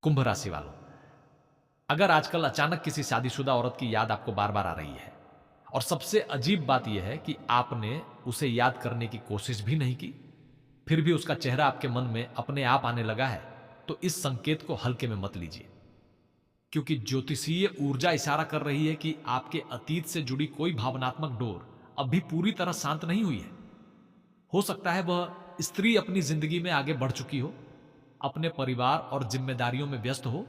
कुंभ राशि वालों, अगर आजकल अचानक किसी शादीशुदा औरत की याद आपको बार बार आ रही है और सबसे अजीब बात यह है कि आपने उसे याद करने की कोशिश भी नहीं की, फिर भी उसका चेहरा आपके मन में अपने आप आने लगा है, तो इस संकेत को हल्के में मत लीजिए। क्योंकि ज्योतिषीय ऊर्जा इशारा कर रही है कि आपके अतीत से जुड़ी कोई भावनात्मक डोर अभी पूरी तरह शांत नहीं हुई है। हो सकता है वह स्त्री अपनी जिंदगी में आगे बढ़ चुकी हो, अपने परिवार और जिम्मेदारियों में व्यस्त हो,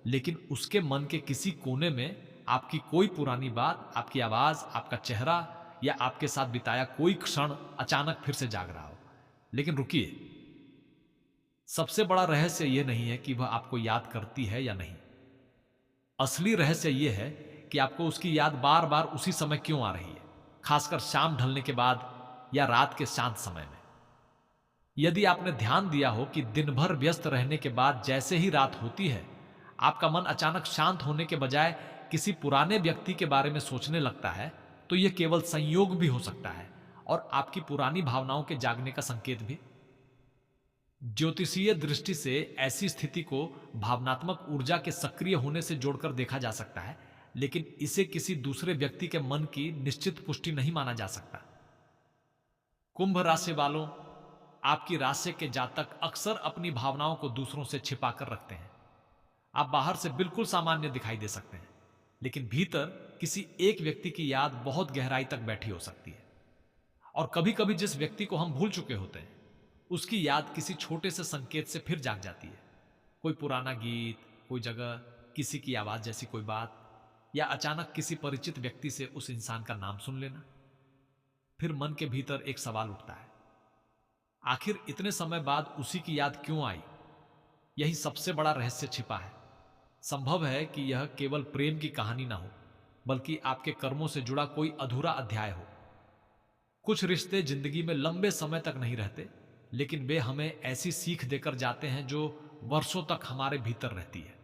लेकिन उसके मन के किसी कोने में आपकी कोई पुरानी बात, आपकी आवाज, आपका चेहरा या आपके साथ बिताया कोई क्षण अचानक फिर से जाग रहा हो। लेकिन रुकिए, सबसे बड़ा रहस्य यह नहीं है कि वह आपको याद करती है या नहीं। असली रहस्य यह है कि आपको उसकी याद बार बार उसी समय क्यों आ रही है, खासकर शाम ढलने के बाद या रात के शांत समय में। यदि आपने ध्यान दिया हो कि दिन भर व्यस्त रहने के बाद जैसे ही रात होती है, आपका मन अचानक शांत होने के बजाय किसी पुराने व्यक्ति के बारे में सोचने लगता है, तो यह केवल संयोग भी हो सकता है और आपकी पुरानी भावनाओं के जागने का संकेत भी। ज्योतिषीय दृष्टि से ऐसी स्थिति को भावनात्मक ऊर्जा के सक्रिय होने से जोड़कर देखा जा सकता है, लेकिन इसे किसी दूसरे व्यक्ति के मन की निश्चित पुष्टि नहीं माना जा सकता। कुंभ राशि वालों, आपकी राशि के जातक अक्सर अपनी भावनाओं को दूसरों से छिपाकर रखते हैं। आप बाहर से बिल्कुल सामान्य दिखाई दे सकते हैं, लेकिन भीतर किसी एक व्यक्ति की याद बहुत गहराई तक बैठी हो सकती है। और कभी कभी जिस व्यक्ति को हम भूल चुके होते हैं, उसकी याद किसी छोटे से संकेत से फिर जाग जाती है। कोई पुराना गीत, कोई जगह, किसी की आवाज जैसी कोई बात, या अचानक किसी परिचित व्यक्ति से उस इंसान का नाम सुन लेना। फिर मन के भीतर एक सवाल उठता है, आखिर इतने समय बाद उसी की याद क्यों आई? यही सबसे बड़ा रहस्य छिपा है। संभव है कि यह केवल प्रेम की कहानी ना हो, बल्कि आपके कर्मों से जुड़ा कोई अधूरा अध्याय हो। कुछ रिश्ते जिंदगी में लंबे समय तक नहीं रहते, लेकिन वे हमें ऐसी सीख देकर जाते हैं जो वर्षों तक हमारे भीतर रहती है।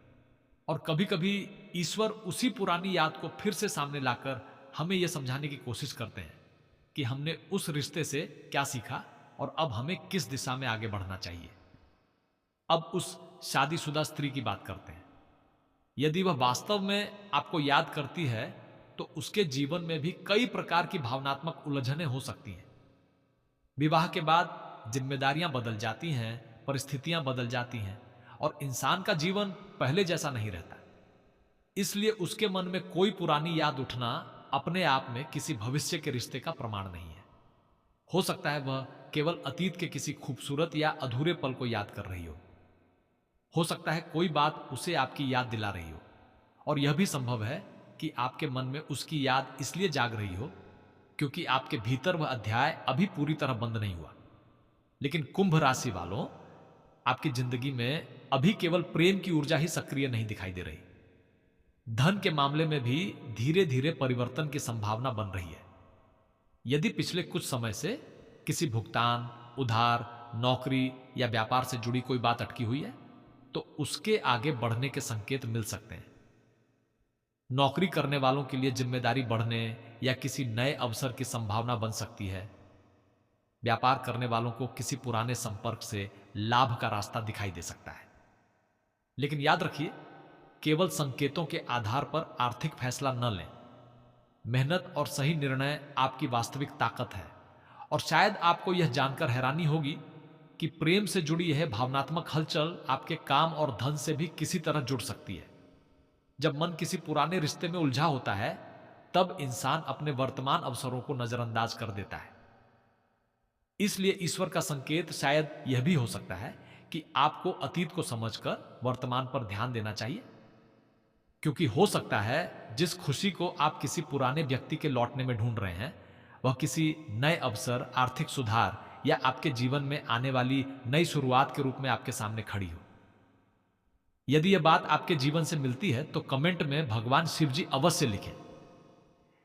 और कभी कभी ईश्वर उसी पुरानी याद को फिर से सामने लाकर हमें यह समझाने की कोशिश करते हैं कि हमने उस रिश्ते से क्या सीखा और अब हमें किस दिशा में आगे बढ़ना चाहिए। अब उस शादीशुदा स्त्री की बात करते हैं। यदि वह वास्तव में आपको याद करती है, तो उसके जीवन में भी कई प्रकार की भावनात्मक उलझनें हो सकती हैं। विवाह के बाद जिम्मेदारियां बदल जाती हैं, परिस्थितियां बदल जाती हैं और इंसान का जीवन पहले जैसा नहीं रहता। इसलिए उसके मन में कोई पुरानी याद उठना अपने आप में किसी भविष्य के रिश्ते का प्रमाण नहीं है। हो सकता है वह केवल अतीत के किसी खूबसूरत या अधूरे पल को याद कर रही हो सकता है कोई बात उसे आपकी याद दिला रही हो, और यह भी संभव है कि आपके मन में उसकी याद इसलिए जाग रही हो क्योंकि आपके भीतर वह अध्याय अभी पूरी तरह बंद नहीं हुआ। लेकिन कुंभ राशि वालों, आपकी जिंदगी में अभी केवल प्रेम की ऊर्जा ही सक्रिय नहीं दिखाई दे रही। धन के मामले में भी धीरे धीरे परिवर्तन की संभावना बन रही है। यदि पिछले कुछ समय से किसी भुगतान, उधार, नौकरी या व्यापार से जुड़ी कोई बात अटकी हुई है, तो उसके आगे बढ़ने के संकेत मिल सकते हैं। नौकरी करने वालों के लिए जिम्मेदारी बढ़ने या किसी नए अवसर की संभावना बन सकती है। व्यापार करने वालों को किसी पुराने संपर्क से लाभ का रास्ता दिखाई दे सकता है। लेकिन याद रखिए, केवल संकेतों के आधार पर आर्थिक फैसला न लें। मेहनत और सही निर्णय आपकी वास्तविक ताकत है। और शायद आपको यह जानकर हैरानी होगी कि प्रेम से जुड़ी यह भावनात्मक हलचल आपके काम और धन से भी किसी तरह जुड़ सकती है। जब मन किसी पुराने रिश्ते में उलझा होता है, तब इंसान अपने वर्तमान अवसरों को नजरअंदाज कर देता है। इसलिए ईश्वर का संकेत शायद यह भी हो सकता है कि आपको अतीत को समझकर वर्तमान पर ध्यान देना चाहिए, क्योंकि हो सकता है जिस खुशी को आप किसी पुराने व्यक्ति के लौटने में ढूंढ रहे हैं, वह किसी नए अवसर, आर्थिक सुधार या आपके जीवन में आने वाली नई शुरुआत के रूप में आपके सामने खड़ी हो। यदि यह बात आपके जीवन से मिलती है, तो कमेंट में भगवान शिव जी अवश्य लिखें।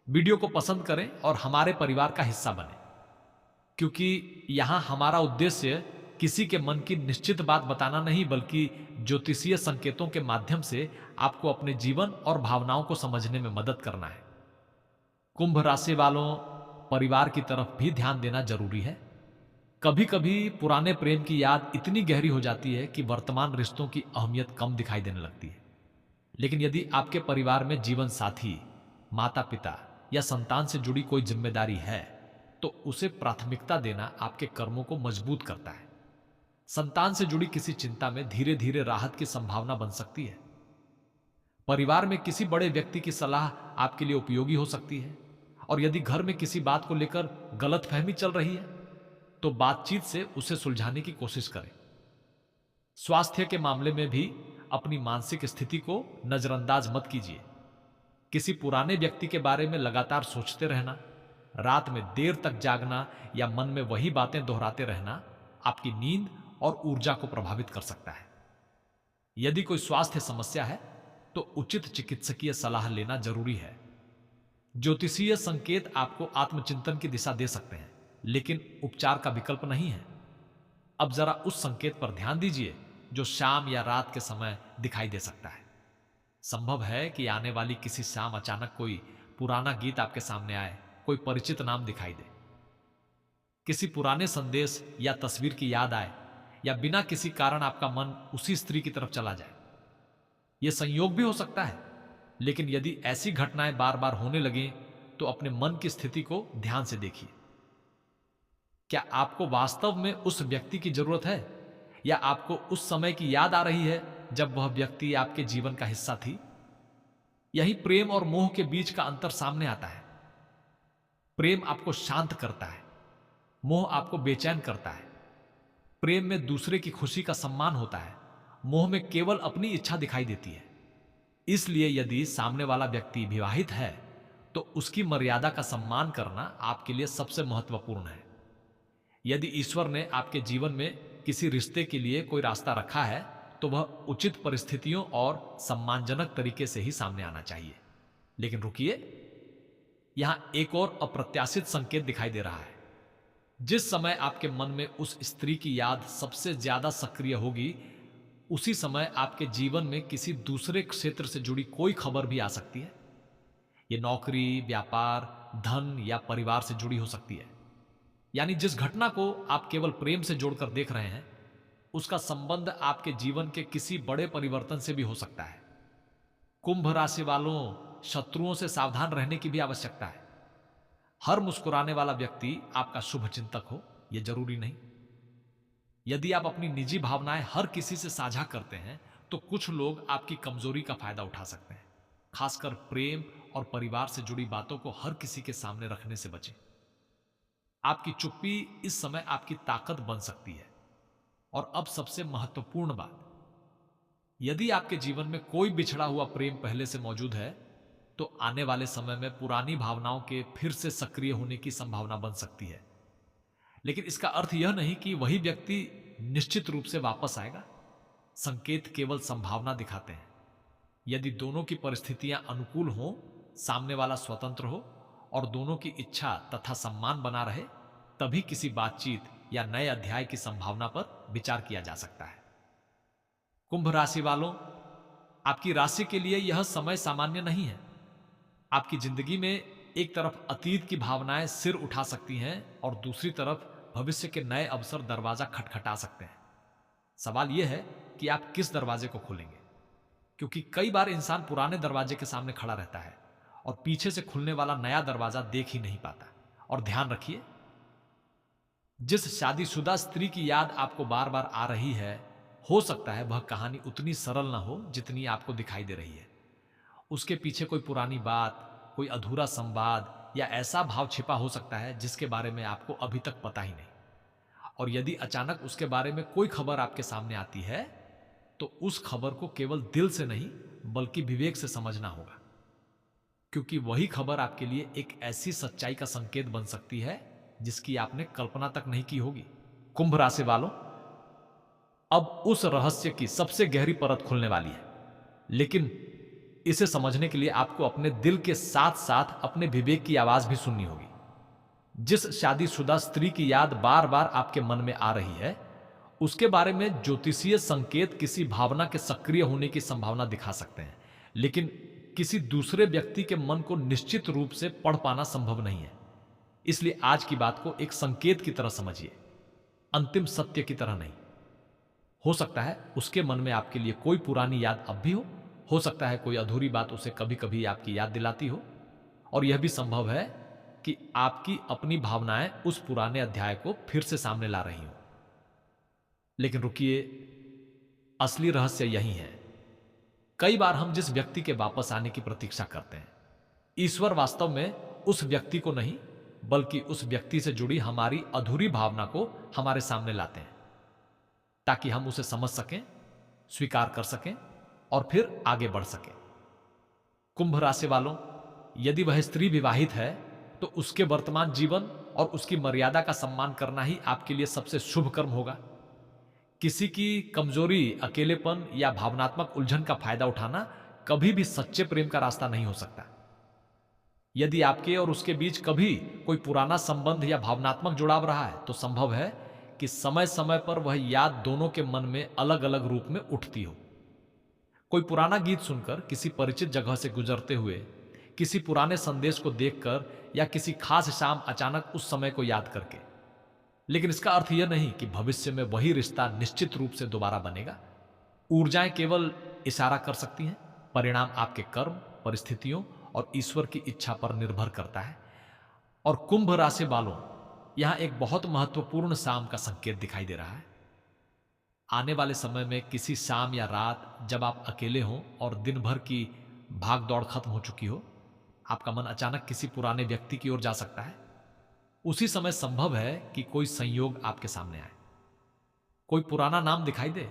वीडियो को पसंद करें और हमारे परिवार का हिस्सा बने, क्योंकि यहां हमारा उद्देश्य किसी के मन की निश्चित बात बताना नहीं, बल्कि ज्योतिषीय संकेतों के माध्यम से आपको अपने जीवन और भावनाओं को समझने में मदद करना है। कुंभ राशि वालों, परिवार की तरफ भी ध्यान देना जरूरी है। कभी कभी पुराने प्रेम की याद इतनी गहरी हो जाती है कि वर्तमान रिश्तों की अहमियत कम दिखाई देने लगती है। लेकिन यदि आपके परिवार में जीवन साथी, माता पिता या संतान से जुड़ी कोई जिम्मेदारी है, तो उसे प्राथमिकता देना आपके कर्मों को मजबूत करता है। संतान से जुड़ी किसी चिंता में धीरे धीरे राहत की संभावना बन सकती है। परिवार में किसी बड़े व्यक्ति की सलाह आपके लिए उपयोगी हो सकती है। और यदि घर में किसी बात को लेकर गलतफहमी चल रही है, तो बातचीत से उसे सुलझाने की कोशिश करें। स्वास्थ्य के मामले में भी अपनी मानसिक स्थिति को नजरअंदाज मत कीजिए। किसी पुराने व्यक्ति के बारे में लगातार सोचते रहना, रात में देर तक जागना या मन में वही बातें दोहराते रहना आपकी नींद और ऊर्जा को प्रभावित कर सकता है। यदि कोई स्वास्थ्य समस्या है, तो उचित चिकित्सकीय सलाह लेना जरूरी है। ज्योतिषीय संकेत आपको आत्मचिंतन की दिशा दे सकते हैं, लेकिन उपचार का विकल्प नहीं है। अब जरा उस संकेत पर ध्यान दीजिए जो शाम या रात के समय दिखाई दे सकता है। संभव है कि आने वाली किसी शाम अचानक कोई पुराना गीत आपके सामने आए, कोई परिचित नाम दिखाई दे, किसी पुराने संदेश या तस्वीर की याद आए, या बिना किसी कारण आपका मन उसी स्त्री की तरफ चला जाए। यह संयोग भी हो सकता है, लेकिन यदि ऐसी घटनाएं बार बार होने लगें, तो अपने मन की स्थिति को ध्यान से देखिए। क्या आपको वास्तव में उस व्यक्ति की जरूरत है, या आपको उस समय की याद आ रही है जब वह व्यक्ति आपके जीवन का हिस्सा थी? यही प्रेम और मोह के बीच का अंतर सामने आता है। प्रेम आपको शांत करता है, मोह आपको बेचैन करता है। प्रेम में दूसरे की खुशी का सम्मान होता है, मोह में केवल अपनी इच्छा दिखाई देती है। इसलिए यदि सामने वाला व्यक्ति विवाहित है, तो उसकी मर्यादा का सम्मान करना आपके लिए सबसे महत्वपूर्ण है। यदि ईश्वर ने आपके जीवन में किसी रिश्ते के लिए कोई रास्ता रखा है, तो वह उचित परिस्थितियों और सम्मानजनक तरीके से ही सामने आना चाहिए। लेकिन रुकिए, यहां एक और अप्रत्याशित संकेत दिखाई दे रहा है। जिस समय आपके मन में उस स्त्री की याद सबसे ज्यादा सक्रिय होगी, उसी समय आपके जीवन में किसी दूसरे क्षेत्र से जुड़ी कोई खबर भी आ सकती है। यह नौकरी, व्यापार, धन या परिवार से जुड़ी हो सकती है। यानी जिस घटना को आप केवल प्रेम से जोड़कर देख रहे हैं, उसका संबंध आपके जीवन के किसी बड़े परिवर्तन से भी हो सकता है। कुंभ राशि वालों, शत्रुओं से सावधान रहने की भी आवश्यकता है। हर मुस्कुराने वाला व्यक्ति आपका शुभ चिंतक हो, यह जरूरी नहीं। यदि आप अपनी निजी भावनाएं हर किसी से साझा करते हैं, तो कुछ लोग आपकी कमजोरी का फायदा उठा सकते हैं। खासकर प्रेम और परिवार से जुड़ी बातों को हर किसी के सामने रखने से बचें। आपकी चुप्पी इस समय आपकी ताकत बन सकती है। और अब सबसे महत्वपूर्ण बात, यदि आपके जीवन में कोई बिछड़ा हुआ प्रेम पहले से मौजूद है, तो आने वाले समय में पुरानी भावनाओं के फिर से सक्रिय होने की संभावना बन सकती है। लेकिन इसका अर्थ यह नहीं कि वही व्यक्ति निश्चित रूप से वापस आएगा। संकेत केवल संभावना दिखाते हैं। यदि दोनों की परिस्थितियां अनुकूल हो, सामने वाला स्वतंत्र हो और दोनों की इच्छा तथा सम्मान बना रहे, तभी किसी बातचीत या नए अध्याय की संभावना पर विचार किया जा सकता है। कुंभ राशि वालों, आपकी राशि के लिए यह समय सामान्य नहीं है। आपकी जिंदगी में एक तरफ अतीत की भावनाएं सिर उठा सकती हैं और दूसरी तरफ भविष्य के नए अवसर दरवाजा खटखटा सकते हैं। सवाल यह है कि आप किस दरवाजे को खोलेंगे, क्योंकि कई बार इंसान पुराने दरवाजे के सामने खड़ा रहता है और पीछे से खुलने वाला नया दरवाजा देख ही नहीं पाता। और ध्यान रखिए, जिस शादीशुदा स्त्री की याद आपको बार बार आ रही है, हो सकता है वह कहानी उतनी सरल ना हो जितनी आपको दिखाई दे रही है। उसके पीछे कोई पुरानी बात, कोई अधूरा संवाद या ऐसा भाव छिपा हो सकता है जिसके बारे में आपको अभी तक पता ही नहीं। और यदि अचानक उसके बारे में कोई खबर आपके सामने आती है, तो उस खबर को केवल दिल से नहीं बल्कि विवेक से समझना होगा, क्योंकि वही खबर आपके लिए एक ऐसी सच्चाई का संकेत बन सकती है जिसकी आपने कल्पना तक नहीं की होगी। कुंभ राशि वालों, अब उस रहस्य की सबसे गहरी परत खुलने वाली है, लेकिन इसे समझने के लिए आपको अपने दिल के साथ साथ अपने विवेक की आवाज भी सुननी होगी। जिस शादीशुदा स्त्री की याद बार बार आपके मन में आ रही है, उसके बारे में ज्योतिषीय संकेत किसी भावना के सक्रिय होने की संभावना दिखा सकते हैं, लेकिन किसी दूसरे व्यक्ति के मन को निश्चित रूप से पढ़ पाना संभव नहीं है। इसलिए आज की बात को एक संकेत की तरह समझिए। अंतिम सत्य की तरह नहीं। हो सकता है उसके मन में आपके लिए कोई पुरानी याद अब भी हो सकता है कोई अधूरी बात उसे कभी कभी आपकी याद दिलाती हो, और यह भी संभव है कि आपकी अपनी भावनाएं उस पुराने अध्याय को फिर से सामने ला रही हो। लेकिन रुकिए, असली रहस्य यही है। कई बार हम जिस व्यक्ति के वापस आने की प्रतीक्षा करते हैं, ईश्वर वास्तव में उस व्यक्ति को नहीं बल्कि उस व्यक्ति से जुड़ी हमारी अधूरी भावना को हमारे सामने लाते हैं, ताकि हम उसे समझ सकें, स्वीकार कर सकें और फिर आगे बढ़ सकें। कुंभ राशि वालों, यदि वह स्त्री विवाहित है तो उसके वर्तमान जीवन और उसकी मर्यादा का सम्मान करना ही आपके लिए सबसे शुभ कर्म होगा। किसी की कमजोरी, अकेलेपन या भावनात्मक उलझन का फायदा उठाना कभी भी सच्चे प्रेम का रास्ता नहीं हो सकता। यदि आपके और उसके बीच कभी कोई पुराना संबंध या भावनात्मक जुड़ाव रहा है तो संभव है कि समय समय पर वह याद दोनों के मन में अलग अलग रूप में उठती हो। कोई पुराना गीत सुनकर, किसी परिचित जगह से गुजरते हुए, किसी पुराने संदेश को देखकर या किसी खास शाम अचानक उस समय को याद करके। लेकिन इसका अर्थ यह नहीं कि भविष्य में वही रिश्ता निश्चित रूप से दोबारा बनेगा। ऊर्जाएं केवल इशारा कर सकती हैं, परिणाम आपके कर्म, परिस्थितियों और ईश्वर की इच्छा पर निर्भर करता है। और कुंभ राशि वालों, यहां एक बहुत महत्वपूर्ण शाम का संकेत दिखाई दे रहा है। आने वाले समय में किसी शाम या रात जब आप अकेले हों और दिन भर की भाग दौड़ खत्म हो चुकी हो, आपका मन अचानक किसी पुराने व्यक्ति की ओर जा सकता है। उसी समय संभव है कि कोई संयोग आपके सामने आए, कोई पुराना नाम दिखाई दे,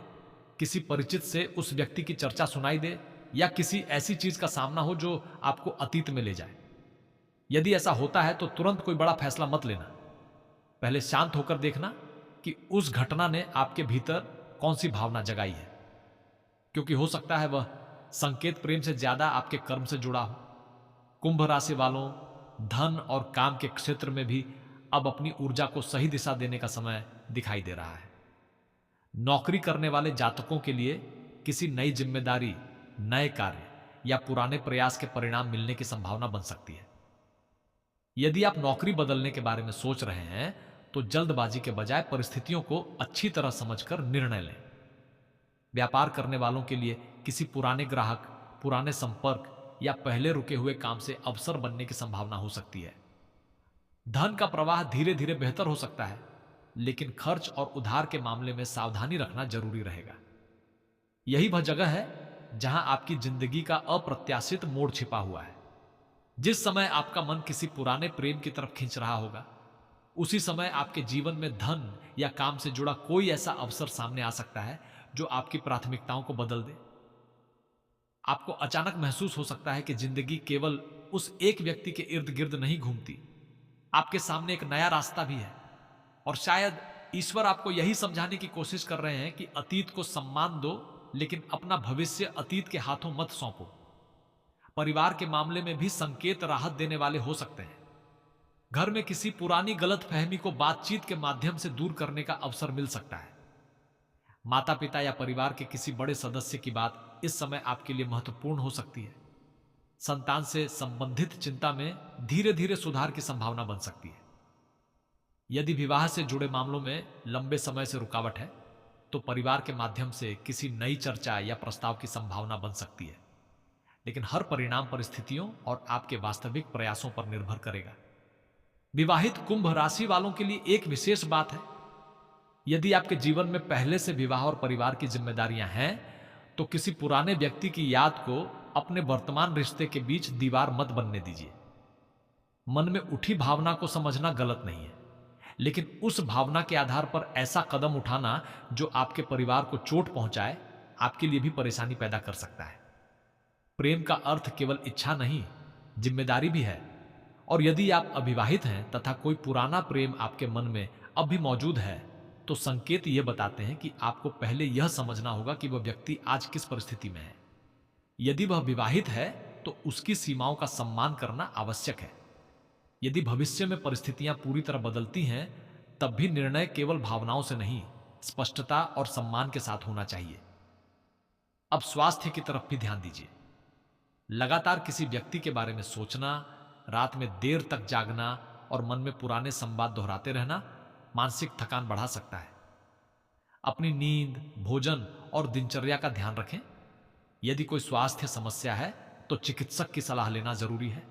किसी परिचित से उस व्यक्ति की चर्चा सुनाई दे या किसी ऐसी चीज का सामना हो जो आपको अतीत में ले जाए। यदि ऐसा होता है तो तुरंत कोई बड़ा फैसला मत लेना। पहले शांत होकर देखना कि उस घटना ने आपके भीतर कौन सी भावना जगाई है, क्योंकि हो सकता है वह संकेत प्रेम से ज्यादा आपके कर्म से जुड़ा हो। कुंभ राशि वालों, धन और काम के क्षेत्र में भी अब अपनी ऊर्जा को सही दिशा देने का समय दिखाई दे रहा है। नौकरी करने वाले जातकों के लिए किसी नई जिम्मेदारी, नए कार्य या पुराने प्रयास के परिणाम मिलने की संभावना बन सकती है। यदि आप नौकरी बदलने के बारे में सोच रहे हैं तो जल्दबाजी के बजाय परिस्थितियों को अच्छी तरह समझकर निर्णय लें। व्यापार करने वालों के लिए किसी पुराने ग्राहक, पुराने संपर्क या पहले रुके हुए काम से अवसर बनने की संभावना हो सकती है। धन का प्रवाह धीरे धीरे बेहतर हो सकता है, लेकिन खर्च और उधार के मामले में सावधानी रखना जरूरी रहेगा। यही वह जगह है जहां आपकी जिंदगी का अप्रत्याशित मोड़ छिपा हुआ है। जिस समय आपका मन किसी पुराने प्रेम की तरफ खींच रहा होगा, उसी समय आपके जीवन में धन या काम से जुड़ा कोई ऐसा अवसर सामने आ सकता है जो आपकी प्राथमिकताओं को बदल दे। आपको अचानक महसूस हो सकता है कि जिंदगी केवल उस एक व्यक्ति के इर्द गिर्द नहीं घूमती, आपके सामने एक नया रास्ता भी है। और शायद ईश्वर आपको यही समझाने की कोशिश कर रहे हैं कि अतीत को सम्मान दो, लेकिन अपना भविष्य अतीत के हाथों मत सौंपो। परिवार के मामले में भी संकेत राहत देने वाले हो सकते हैं। घर में किसी पुरानी गलतफहमी को बातचीत के माध्यम से दूर करने का अवसर मिल सकता है। माता पिता या परिवार के किसी बड़े सदस्य की बात इस समय आपके लिए महत्वपूर्ण हो सकती है। संतान से संबंधित चिंता में धीरे धीरे सुधार की संभावना बन सकती है। यदि विवाह से जुड़े मामलों में लंबे समय से रुकावट है तो परिवार के माध्यम से किसी नई चर्चा या प्रस्ताव की संभावना बन सकती है। लेकिन हर परिणाम परिस्थितियों और आपके वास्तविक प्रयासों पर निर्भर करेगा। विवाहित कुंभ राशि वालों के लिए एक विशेष बात है, यदि आपके जीवन में पहले से विवाह और परिवार की जिम्मेदारियां हैं तो किसी पुराने व्यक्ति की याद को अपने वर्तमान रिश्ते के बीच दीवार मत बनने दीजिए। मन में उठी भावना को समझना गलत नहीं है, लेकिन उस भावना के आधार पर ऐसा कदम उठाना जो आपके परिवार को चोट पहुंचाए, आपके लिए भी परेशानी पैदा कर सकता है। प्रेम का अर्थ केवल इच्छा नहीं, जिम्मेदारी भी है। और यदि आप अविवाहित हैं तथा कोई पुराना प्रेम आपके मन में अब भी मौजूद है तो संकेत यह बताते हैं कि आपको पहले यह समझना होगा कि वह व्यक्ति आज किस परिस्थिति में है। यदि वह विवाहित है तो उसकी सीमाओं का सम्मान करना आवश्यक है। यदि भविष्य में परिस्थितियां पूरी तरह बदलती हैं तब भी निर्णय केवल भावनाओं से नहीं, स्पष्टता और सम्मान के साथ होना चाहिए। अब स्वास्थ्य की तरफ भी ध्यान दीजिए। लगातार किसी व्यक्ति के बारे में सोचना, रात में देर तक जागना और मन में पुराने संवाद दोहराते रहना मानसिक थकान बढ़ा सकता है। अपनी नींद, भोजन और दिनचर्या का ध्यान रखें। यदि कोई स्वास्थ्य समस्या है तो चिकित्सक की सलाह लेना जरूरी है।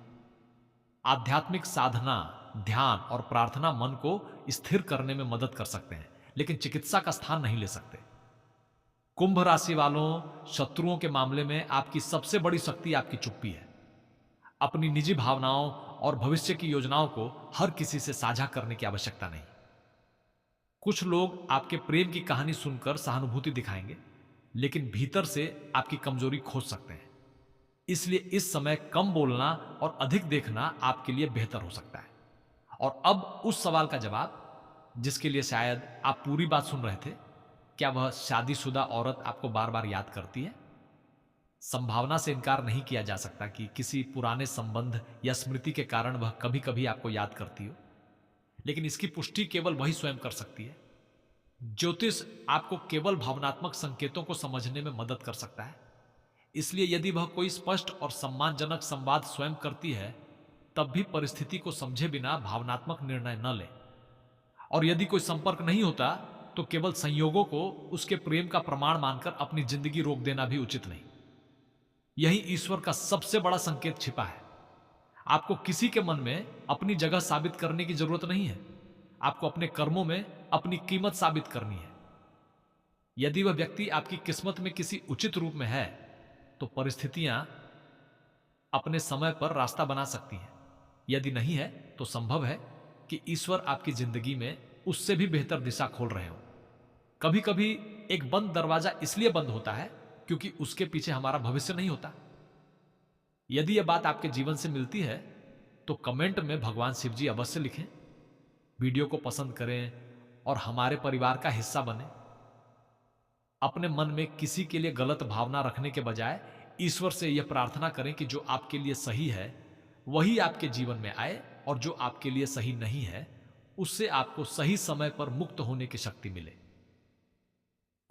आध्यात्मिक साधना, ध्यान और प्रार्थना मन को स्थिर करने में मदद कर सकते हैं, लेकिन चिकित्सा का स्थान नहीं ले सकते। कुंभ राशि वालों, शत्रुओं के मामले में आपकी सबसे बड़ी शक्ति आपकी चुप्पी है। अपनी निजी भावनाओं और भविष्य की योजनाओं को हर किसी से साझा करने की आवश्यकता नहीं। कुछ लोग आपके प्रेम की कहानी सुनकर सहानुभूति दिखाएंगे, लेकिन भीतर से आपकी कमजोरी खोज सकते हैं। इसलिए इस समय कम बोलना और अधिक देखना आपके लिए बेहतर हो सकता है। और अब उस सवाल का जवाब जिसके लिए शायद आप पूरी बात सुन रहे थे, क्या वह शादीशुदा औरत आपको बार बार याद करती है? संभावना से इनकार नहीं किया जा सकता कि किसी पुराने संबंध या स्मृति के कारण वह कभी कभी आपको याद करती हो, लेकिन इसकी पुष्टि केवल वही स्वयं कर सकती है। ज्योतिष आपको केवल भावनात्मक संकेतों को समझने में मदद कर सकता है। इसलिए यदि वह कोई स्पष्ट और सम्मानजनक संवाद स्वयं करती है, तब भी परिस्थिति को समझे बिना भावनात्मक निर्णय न ले। और यदि कोई संपर्क नहीं होता तो केवल संयोगों को उसके प्रेम का प्रमाण मानकर अपनी जिंदगी रोक देना भी उचित नहीं। यही ईश्वर का सबसे बड़ा संकेत छिपा है। आपको किसी के मन में अपनी जगह साबित करने की जरूरत नहीं है। आपको अपने कर्मों में अपनी कीमत साबित करनी है। यदि वह व्यक्ति आपकी किस्मत में किसी उचित रूप में है तो परिस्थितियां अपने समय पर रास्ता बना सकती हैं। यदि नहीं है तो संभव है कि ईश्वर आपकी जिंदगी में उससे भी बेहतर दिशा खोल रहे हो। कभी कभी एक बंद दरवाजा इसलिए बंद होता है क्योंकि उसके पीछे हमारा भविष्य नहीं होता। यदि यह बात आपके जीवन से मिलती है तो कमेंट में भगवान शिव जी अवश्य लिखें, वीडियो को पसंद करें और हमारे परिवार का हिस्सा बने। अपने मन में किसी के लिए गलत भावना रखने के बजाय ईश्वर से यह प्रार्थना करें कि जो आपके लिए सही है वही आपके जीवन में आए, और जो आपके लिए सही नहीं है उससे आपको सही समय पर मुक्त होने की शक्ति मिले।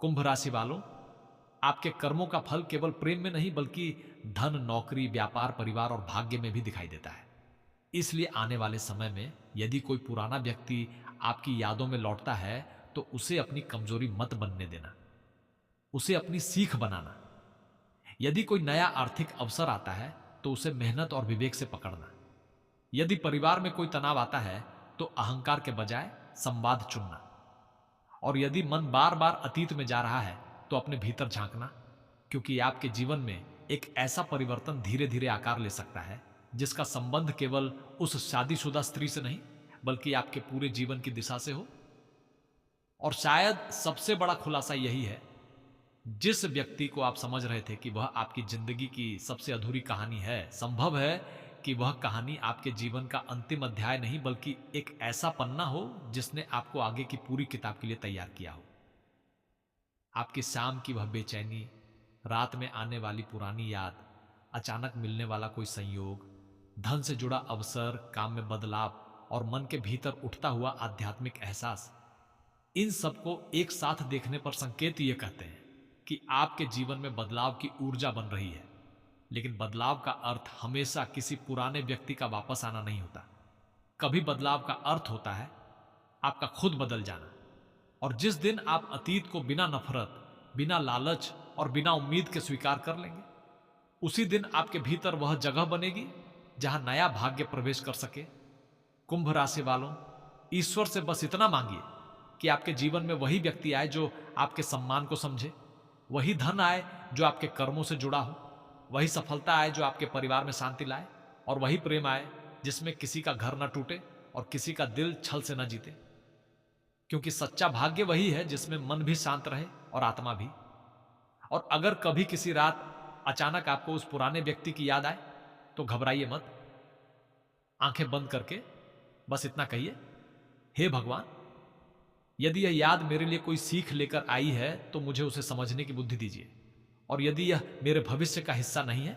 कुंभ राशि वालों, आपके कर्मों का फल केवल प्रेम में नहीं बल्कि धन, नौकरी, व्यापार, परिवार और भाग्य में भी दिखाई देता है। इसलिए आने वाले समय में यदि कोई पुराना व्यक्ति आपकी यादों में लौटता है तो उसे अपनी कमजोरी मत बनने देना, उसे अपनी सीख बनाना। यदि कोई नया आर्थिक अवसर आता है तो उसे मेहनत और विवेक से पकड़ना। यदि परिवार में कोई तनाव आता है तो अहंकार के बजाय संवाद चुनना। और यदि मन बार बार अतीत में जा रहा है तो अपने भीतर झांकना, क्योंकि आपके जीवन में एक ऐसा परिवर्तन धीरे धीरे आकार ले सकता है जिसका संबंध केवल उस शादीशुदा स्त्री से नहीं बल्कि आपके पूरे जीवन की दिशा से हो। और शायद सबसे बड़ा खुलासा यही है, जिस व्यक्ति को आप समझ रहे थे कि वह आपकी जिंदगी की सबसे अधूरी कहानी है, संभव है कि वह कहानी आपके जीवन का अंतिम अध्याय नहीं बल्कि एक ऐसा पन्ना हो जिसने आपको आगे की पूरी किताब के लिए तैयार किया हो। आपकी शाम की वह बेचैनी, रात में आने वाली पुरानी याद, अचानक मिलने वाला कोई संयोग, धन से जुड़ा अवसर, काम में बदलाव और मन के भीतर उठता हुआ आध्यात्मिक एहसास, इन सबको एक साथ देखने पर संकेत ये कहते हैं कि आपके जीवन में बदलाव की ऊर्जा बन रही है। लेकिन बदलाव का अर्थ हमेशा किसी पुराने व्यक्ति का वापस आना नहीं होता। कभी बदलाव का अर्थ होता है आपका खुद बदल जाना। और जिस दिन आप अतीत को बिना नफरत, बिना लालच और बिना उम्मीद के स्वीकार कर लेंगे, उसी दिन आपके भीतर वह जगह बनेगी जहां नया भाग्य प्रवेश कर सके। कुंभ राशि वालों, ईश्वर से बस इतना मांगिए कि आपके जीवन में वही व्यक्ति आए जो आपके सम्मान को समझे, वही धन आए जो आपके कर्मों से जुड़ा हो, वही सफलता आए जो आपके परिवार में शांति लाए, और वही प्रेम आए जिसमें किसी का घर न टूटे और किसी का दिल छल से न जीते। क्योंकि सच्चा भाग्य वही है जिसमें मन भी शांत रहे और आत्मा भी। और अगर कभी किसी रात अचानक आपको उस पुराने व्यक्ति की याद आए तो घबराइए मत। आंखें बंद करके बस इतना कहिए, हे भगवान, यदि यह याद मेरे लिए कोई सीख लेकर आई है तो मुझे उसे समझने की बुद्धि दीजिए, और यदि यह मेरे भविष्य का हिस्सा नहीं है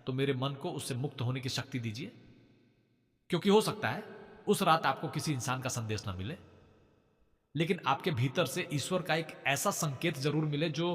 तो मेरे मन को उससे मुक्त होने की शक्ति दीजिए। क्योंकि हो सकता है उस रात आपको किसी इंसान का संदेश न मिले, लेकिन आपके भीतर से ईश्वर का एक ऐसा संकेत जरूर मिले जो